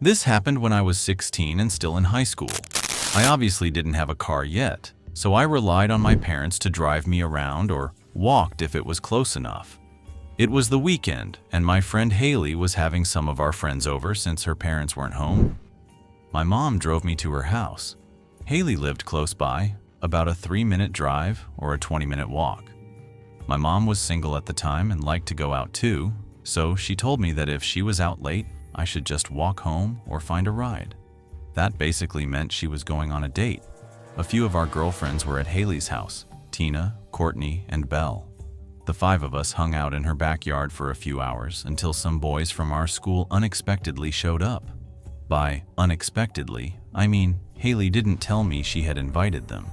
This happened when I was 16 and still in high school. I obviously didn't have a car yet, so I relied on my parents to drive me around or walked if it was close enough. It was the weekend, and my friend Haley was having some of our friends over since her parents weren't home. My mom drove me to her house. Haley lived close by, about a 3-minute drive or a 20-minute walk. My mom was single at the time and liked to go out too, so she told me that if she was out late, I should just walk home or find a ride. That basically meant she was going on a date. A few of our girlfriends were at Haley's house: Tina, Courtney, and Belle. The 5 of us hung out in her backyard for a few hours until some boys from our school unexpectedly showed up. By unexpectedly, I mean Haley didn't tell me she had invited them.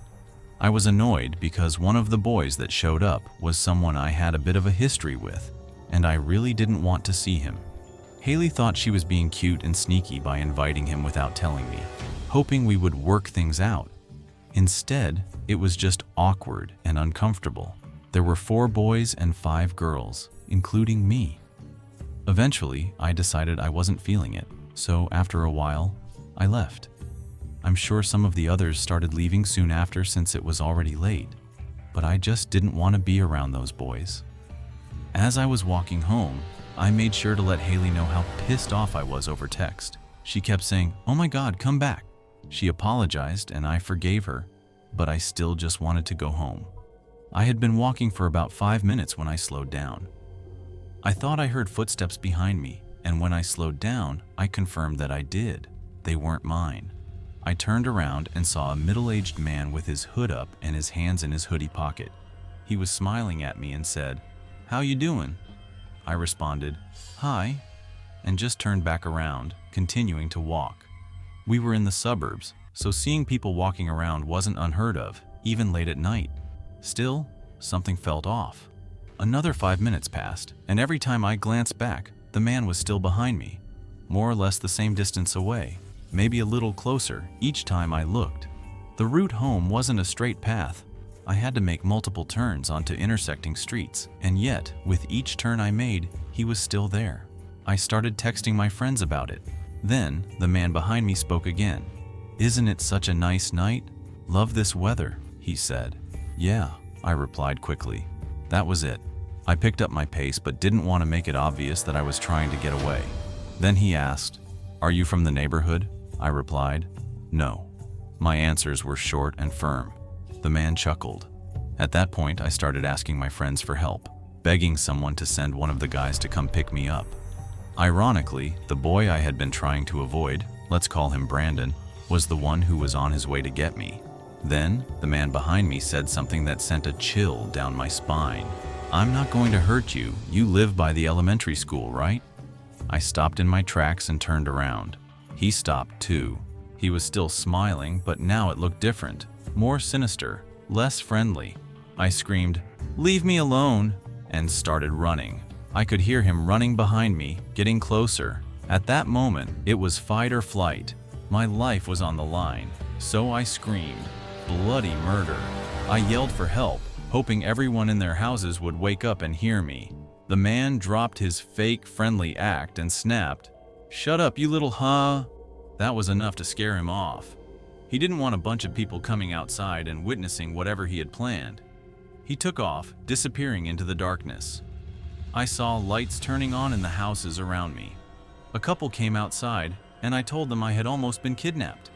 I was annoyed because one of the boys that showed up was someone I had a bit of a history with, and I really didn't want to see him. Haley thought she was being cute and sneaky by inviting him without telling me, hoping we would work things out. Instead, it was just awkward and uncomfortable. There were 4 boys and 5 girls, including me. Eventually, I decided I wasn't feeling it, so after a while, I left. I'm sure some of the others started leaving soon after since it was already late, but I just didn't want to be around those boys. As I was walking home, I made sure to let Haley know how pissed off I was over text. She kept saying, "Oh my God, come back." She apologized and I forgave her, but I still just wanted to go home. I had been walking for about 5 minutes when I slowed down. I thought I heard footsteps behind me, and when I slowed down, I confirmed that I did. They weren't mine. I turned around and saw a middle-aged man with his hood up and his hands in his hoodie pocket. He was smiling at me and said, "How you doing?" I responded, "Hi," and just turned back around, continuing to walk. We were in the suburbs, so seeing people walking around wasn't unheard of, even late at night. Still, something felt off. Another 5 minutes passed, and every time I glanced back, the man was still behind me, more or less the same distance away, maybe a little closer each time I looked. The route home wasn't a straight path. I had to make multiple turns onto intersecting streets, and yet, with each turn I made, he was still there. I started texting my friends about it. Then, the man behind me spoke again. "Isn't it such a nice night? Love this weather," he said. "Yeah," I replied quickly. That was it. I picked up my pace but didn't want to make it obvious that I was trying to get away. Then he asked, "Are you from the neighborhood?" I replied, "No." My answers were short and firm. The man chuckled. At that point, I started asking my friends for help, begging someone to send one of the guys to come pick me up. Ironically, the boy I had been trying to avoid, let's call him Brandon, was the one who was on his way to get me. Then, the man behind me said something that sent a chill down my spine. "I'm not going to hurt you. You live by the elementary school, right?" I stopped in my tracks and turned around. He stopped too. He was still smiling, but now it looked different, more sinister, less friendly. I screamed, "Leave me alone," and started running. I could hear him running behind me, getting closer. At that moment, it was fight or flight. My life was on the line, so I screamed, "Bloody murder." I yelled for help, hoping everyone in their houses would wake up and hear me. The man dropped his fake friendly act and snapped, "Shut up, you little huh?" That was enough to scare him off. He didn't want a bunch of people coming outside and witnessing whatever he had planned. He took off, disappearing into the darkness. I saw lights turning on in the houses around me. A couple came outside, and I told them I had almost been kidnapped.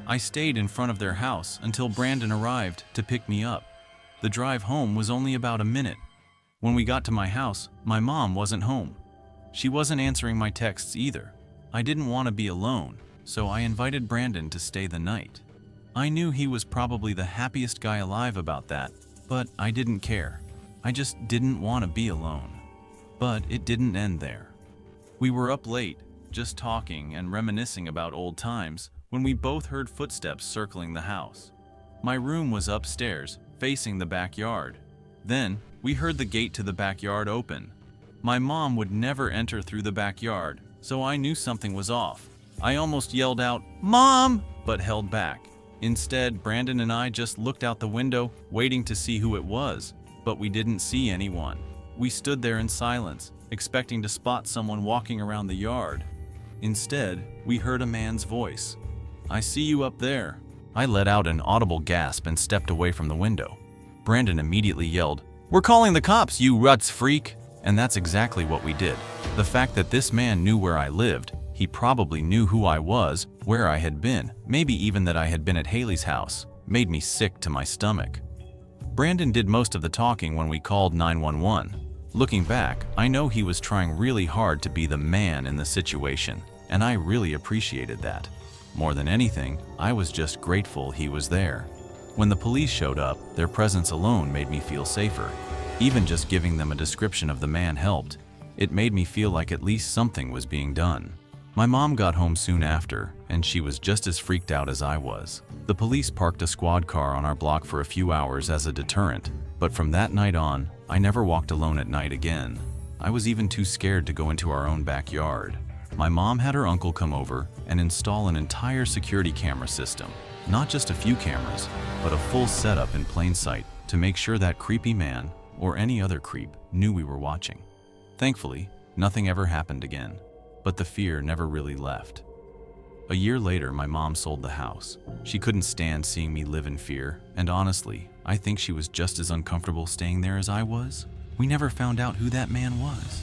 I stayed in front of their house until Brandon arrived to pick me up. The drive home was only about a minute. When we got to my house, my mom wasn't home. She wasn't answering my texts either. I didn't want to be alone, so I invited Brandon to stay the night. I knew he was probably the happiest guy alive about that, but I didn't care. I just didn't want to be alone. But it didn't end there. We were up late, just talking and reminiscing about old times, when we both heard footsteps circling the house. My room was upstairs, facing the backyard. Then, we heard the gate to the backyard open. My mom would never enter through the backyard, so I knew something was off. I almost yelled out, "Mom!" but held back. Instead, Brandon and I just looked out the window, waiting to see who it was, but we didn't see anyone. We stood there in silence, expecting to spot someone walking around the yard. Instead, we heard a man's voice. "I see you up there." I let out an audible gasp and stepped away from the window. Brandon immediately yelled, "We're calling the cops, you ruts freak!" And that's exactly what we did. The fact that this man knew where I lived, he probably knew who I was, where I had been, maybe even that I had been at Haley's house, made me sick to my stomach. Brandon did most of the talking when we called 911. Looking back, I know he was trying really hard to be the man in the situation, and I really appreciated that. More than anything, I was just grateful he was there. When the police showed up, their presence alone made me feel safer. Even just giving them a description of the man helped. It made me feel like at least something was being done. My mom got home soon after, and she was just as freaked out as I was. The police parked a squad car on our block for a few hours as a deterrent, but from that night on, I never walked alone at night again. I was even too scared to go into our own backyard. My mom had her uncle come over and install an entire security camera system. Not just a few cameras, but a full setup in plain sight to make sure that creepy man, or any other creep, knew we were watching. Thankfully, nothing ever happened again, but the fear never really left. A year later, my mom sold the house. She couldn't stand seeing me live in fear, and honestly, I think she was just as uncomfortable staying there as I was. We never found out who that man was.